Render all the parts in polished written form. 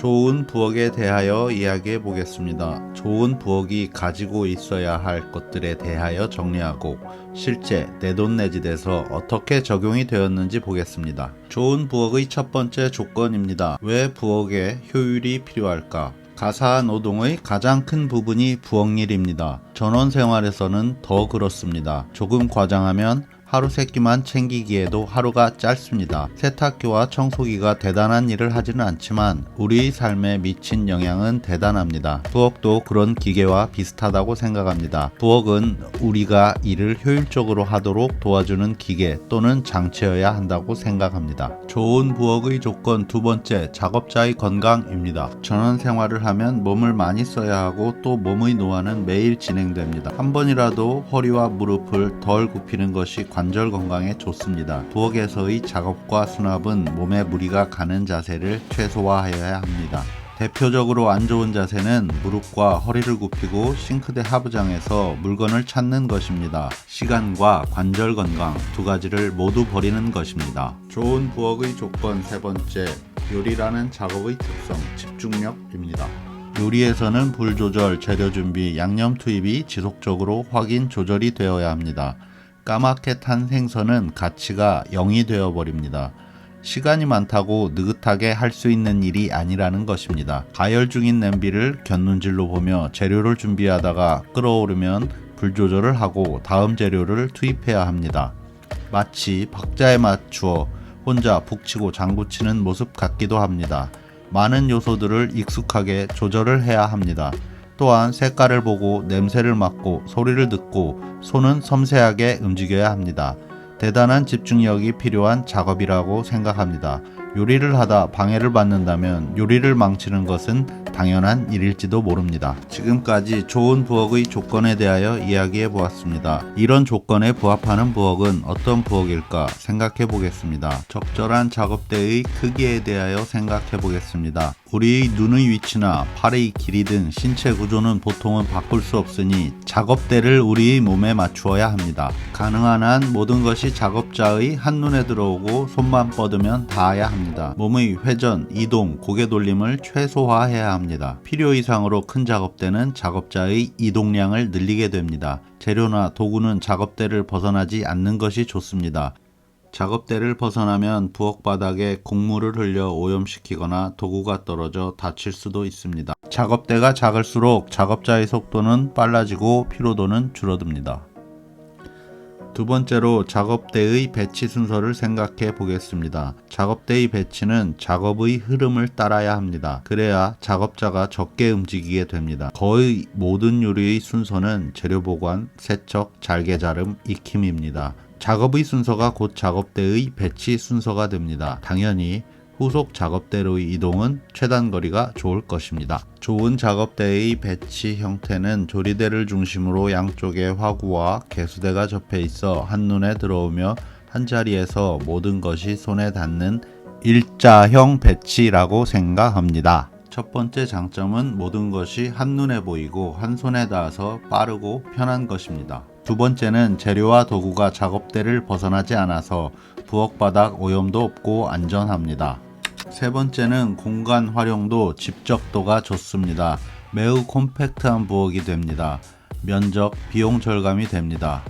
좋은 부엌에 대하여 이야기해 보겠습니다. 좋은 부엌이 가지고 있어야 할 것들에 대하여 정리하고 실제 내돈내짓에서 어떻게 적용이 되었는지 보겠습니다. 좋은 부엌의 첫 번째 조건입니다. 왜 부엌에 효율이 필요할까? 가사 노동의 가장 큰 부분이 부엌일입니다. 전원 생활에서는 더 그렇습니다. 조금 과장하면 하루 세끼만 챙기기에도 하루가 짧습니다. 세탁기와 청소기가 대단한 일을 하지는 않지만 우리의 삶에 미친 영향은 대단합니다. 부엌도 그런 기계와 비슷하다고 생각합니다. 부엌은 우리가 일을 효율적으로 하도록 도와주는 기계 또는 장치여야 한다고 생각합니다. 좋은 부엌의 조건 두 번째, 작업자의 건강입니다. 전원 생활을 하면 몸을 많이 써야 하고 또 몸의 노화는 매일 진행됩니다. 한 번이라도 허리와 무릎을 덜 굽히는 것이 관절 건강에 좋습니다. 부엌에서의 작업과 수납은 몸에 무리가 가는 자세를 최소화하여야 합니다. 대표적으로 안 좋은 자세는 무릎과 허리를 굽히고 싱크대 하부장에서 물건을 찾는 것입니다. 시간과 관절 건강 두 가지를 모두 버리는 것입니다. 좋은 부엌의 조건 세 번째, 요리라는 작업의 특성, 집중력입니다. 요리에서는 불 조절, 재료 준비, 양념 투입이 지속적으로 확인 조절이 되어야 합니다. 까맣게 탄 생선은 가치가 0이 되어버립니다. 시간이 많다고 느긋하게 할 수 있는 일이 아니라는 것입니다. 가열 중인 냄비를 곁눈질로 보며 재료를 준비하다가 끓어오르면 불 조절을 하고 다음 재료를 투입해야 합니다. 마치 박자에 맞추어 혼자 북치고 장구치는 모습 같기도 합니다. 많은 요소들을 익숙하게 조절을 해야 합니다. 또한 색깔을 보고 냄새를 맡고 소리를 듣고 손은 섬세하게 움직여야 합니다. 대단한 집중력이 필요한 작업이라고 생각합니다. 요리를 하다 방해를 받는다면 요리를 망치는 것은 당연한 일일지도 모릅니다. 지금까지 좋은 부엌의 조건에 대하여 이야기해 보았습니다. 이런 조건에 부합하는 부엌은 어떤 부엌일까 생각해 보겠습니다. 적절한 작업대의 크기에 대하여 생각해 보겠습니다. 우리의 눈의 위치나 팔의 길이 등 신체 구조는 보통은 바꿀 수 없으니 작업대를 우리의 몸에 맞추어야 합니다. 가능한 한 모든 것이 작업자의 한눈에 들어오고 손만 뻗으면 닿아야 합니다. 몸의 회전, 이동, 고개 돌림을 최소화해야 합니다. 필요 이상으로 큰 작업대는 작업자의 이동량을 늘리게 됩니다. 재료나 도구는 작업대를 벗어나지 않는 것이 좋습니다. 작업대를 벗어나면 부엌 바닥에 곡물을 흘려 오염시키거나 도구가 떨어져 다칠 수도 있습니다. 작업대가 작을수록 작업자의 속도는 빨라지고 피로도는 줄어듭니다. 두 번째로 작업대의 배치 순서를 생각해 보겠습니다. 작업대의 배치는 작업의 흐름을 따라야 합니다. 그래야 작업자가 적게 움직이게 됩니다. 거의 모든 요리의 순서는 재료 보관, 세척, 잘게 자름, 익힘입니다. 작업의 순서가 곧 작업대의 배치 순서가 됩니다. 당연히 후속 작업대로의 이동은 최단 거리가 좋을 것입니다. 좋은 작업대의 배치 형태는 조리대를 중심으로 양쪽에 화구와 개수대가 접해 있어 한눈에 들어오며 한자리에서 모든 것이 손에 닿는 일자형 배치라고 생각합니다. 첫 번째 장점은 모든 것이 한눈에 보이고 한 손에 닿아서 빠르고 편한 것입니다. 두 번째는 재료와 도구가 작업대를 벗어나지 않아서 부엌 바닥 오염도 없고 안전합니다. 세 번째는 공간 활용도 집적도가 좋습니다. 매우 콤팩트한 부엌이 됩니다. 면적, 비용 절감이 됩니다.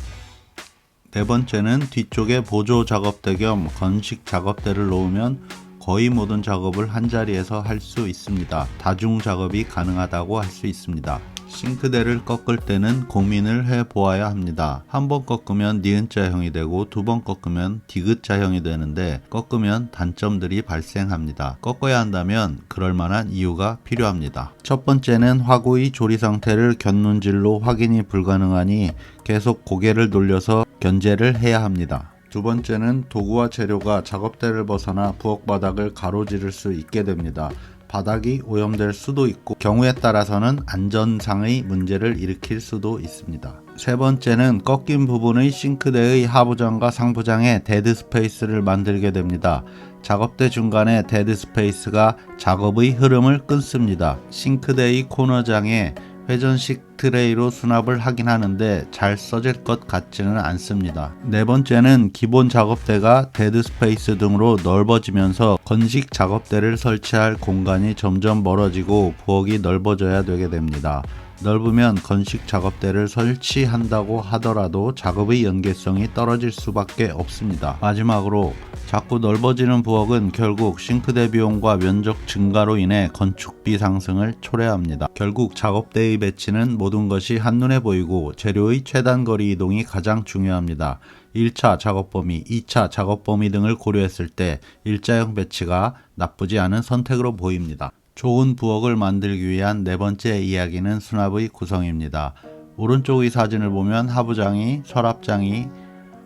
네 번째는 뒤쪽에 보조 작업대 겸 건식 작업대를 놓으면 거의 모든 작업을 한자리에서 할 수 있습니다. 다중 작업이 가능하다고 할 수 있습니다. 싱크대를 꺾을 때는 고민을 해보아야 합니다. 한 번 꺾으면 니은자형이 되고 두 번 꺾으면 디귿자형이 되는데 꺾으면 단점들이 발생합니다. 꺾어야 한다면 그럴 만한 이유가 필요합니다. 첫 번째는 화구의 조리 상태를 곁눈질로 확인이 불가능하니 계속 고개를 돌려서 견제를 해야 합니다. 두 번째는 도구와 재료가 작업대를 벗어나 부엌 바닥을 가로지를 수 있게 됩니다. 바닥이 오염될 수도 있고 경우에 따라서는 안전상의 문제를 일으킬 수도 있습니다. 세 번째는 꺾인 부분의 싱크대의 하부장과 상부장에 데드 스페이스를 만들게 됩니다. 작업대 중간에 데드 스페이스가 작업의 흐름을 끊습니다. 싱크대의 코너장에 회전식 트레이로 수납을 하긴 하는데 잘 써질 것 같지는 않습니다. 네 번째는 기본 작업대가 데드 스페이스 등으로 넓어지면서 건식 작업대를 설치할 공간이 점점 멀어지고 부엌이 넓어져야 되게 됩니다. 넓으면 건식 작업대를 설치한다고 하더라도 작업의 연계성이 떨어질 수밖에 없습니다. 마지막으로 자꾸 넓어지는 부엌은 결국 싱크대 비용과 면적 증가로 인해 건축비 상승을 초래합니다. 결국 작업대의 배치는 모든 것이 한눈에 보이고 재료의 최단 거리 이동이 가장 중요합니다. 1차 작업 범위, 2차 작업 범위 등을 고려했을 때 일자형 배치가 나쁘지 않은 선택으로 보입니다. 좋은 부엌을 만들기 위한 네 번째 이야기는 수납의 구성입니다. 오른쪽의 사진을 보면 하부장이, 서랍장이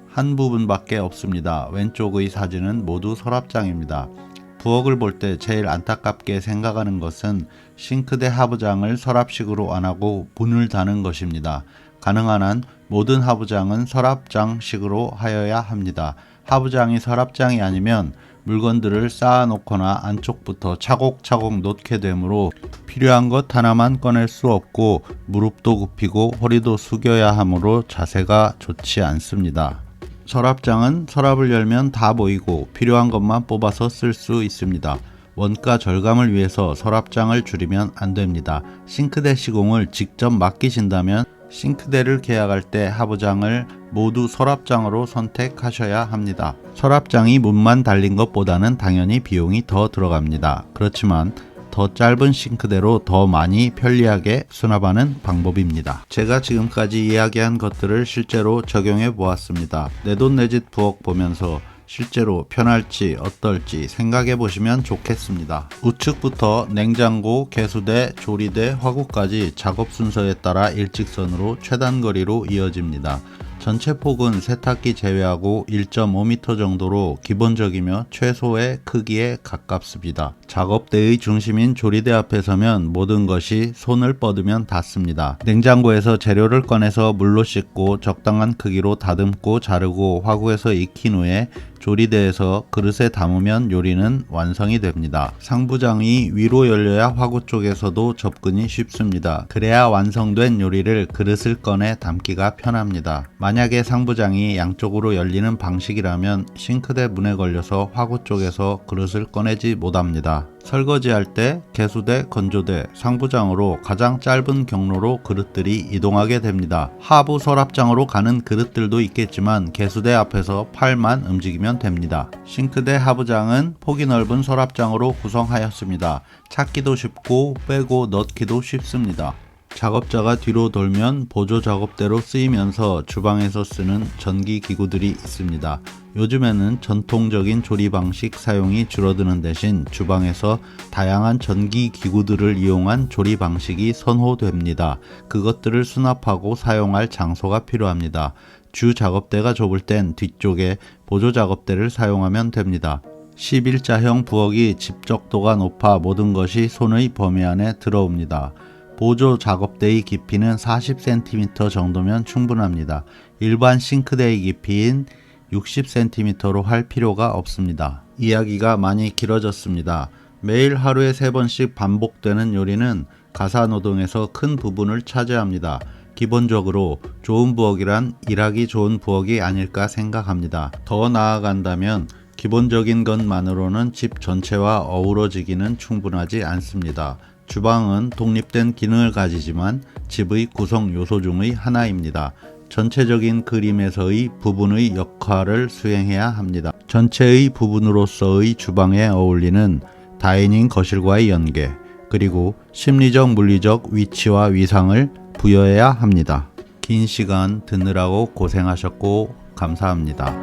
한 부분밖에 없습니다. 왼쪽의 사진은 모두 서랍장입니다. 부엌을 볼 때 제일 안타깝게 생각하는 것은 싱크대 하부장을 서랍식으로 안 하고 문을 다는 것입니다. 가능한 한 모든 하부장은 서랍장식으로 하여야 합니다. 하부장이 서랍장이 아니면 물건들을 쌓아놓거나 안쪽부터 차곡차곡 놓게 되므로 필요한 것 하나만 꺼낼 수 없고 무릎도 굽히고 허리도 숙여야 하므로 자세가 좋지 않습니다. 서랍장은 서랍을 열면 다 보이고 필요한 것만 뽑아서 쓸 수 있습니다. 원가 절감을 위해서 서랍장을 줄이면 안 됩니다. 싱크대 시공을 직접 맡기신다면 싱크대를 계약할 때 하부장을 모두 서랍장으로 선택하셔야 합니다. 서랍장이 문만 달린 것보다는 당연히 비용이 더 들어갑니다. 그렇지만 더 짧은 싱크대로 더 많이 편리하게 수납하는 방법입니다. 제가 지금까지 이야기한 것들을 실제로 적용해 보았습니다. 내돈내짓 부엌 보면서 실제로 편할지 어떨지 생각해 보시면 좋겠습니다. 우측부터 냉장고, 개수대, 조리대, 화구까지 작업 순서에 따라 일직선으로 최단 거리로 이어집니다. 전체 폭은 세탁기 제외하고 1.5m 정도로 기본적이며 최소의 크기에 가깝습니다. 작업대의 중심인 조리대 앞에 서면 모든 것이 손을 뻗으면 닿습니다. 냉장고에서 재료를 꺼내서 물로 씻고 적당한 크기로 다듬고 자르고 화구에서 익힌 후에 조리대에서 그릇에 담으면 요리는 완성이 됩니다. 상부장이 위로 열려야 화구 쪽에서도 접근이 쉽습니다. 그래야 완성된 요리를 그릇을 꺼내 담기가 편합니다. 만약에 상부장이 양쪽으로 열리는 방식이라면 싱크대 문에 걸려서 화구 쪽에서 그릇을 꺼내지 못합니다. 설거지할 때 개수대, 건조대, 상부장으로 가장 짧은 경로로 그릇들이 이동하게 됩니다. 하부 서랍장으로 가는 그릇들도 있겠지만 개수대 앞에서 팔만 움직이면 됩니다. 싱크대 하부장은 폭이 넓은 서랍장으로 구성하였습니다. 찾기도 쉽고 빼고 넣기도 쉽습니다. 작업자가 뒤로 돌면 보조 작업대로 쓰이면서 주방에서 쓰는 전기 기구들이 있습니다. 요즘에는 전통적인 조리 방식 사용이 줄어드는 대신 주방에서 다양한 전기 기구들을 이용한 조리 방식이 선호됩니다. 그것들을 수납하고 사용할 장소가 필요합니다. 주 작업대가 좁을 땐 뒤쪽에 보조 작업대를 사용하면 됩니다. 11자형 부엌이 집적도가 높아 모든 것이 손의 범위 안에 들어옵니다. 보조 작업대의 깊이는 40cm 정도면 충분합니다. 일반 싱크대의 깊이인 60cm로 할 필요가 없습니다. 이야기가 많이 길어졌습니다. 매일 하루에 3번씩 반복되는 요리는 가사노동에서 큰 부분을 차지합니다. 기본적으로 좋은 부엌이란 일하기 좋은 부엌이 아닐까 생각합니다. 더 나아간다면 기본적인 것만으로는 집 전체와 어우러지기는 충분하지 않습니다. 주방은 독립된 기능을 가지지만 집의 구성 요소 중의 하나입니다. 전체적인 그림에서의 부분의 역할을 수행해야 합니다. 전체의 부분으로서의 주방에 어울리는 다이닝 거실과의 연계, 그리고 심리적 물리적 위치와 위상을 부여해야 합니다. 긴 시간 듣느라고 고생하셨고 감사합니다.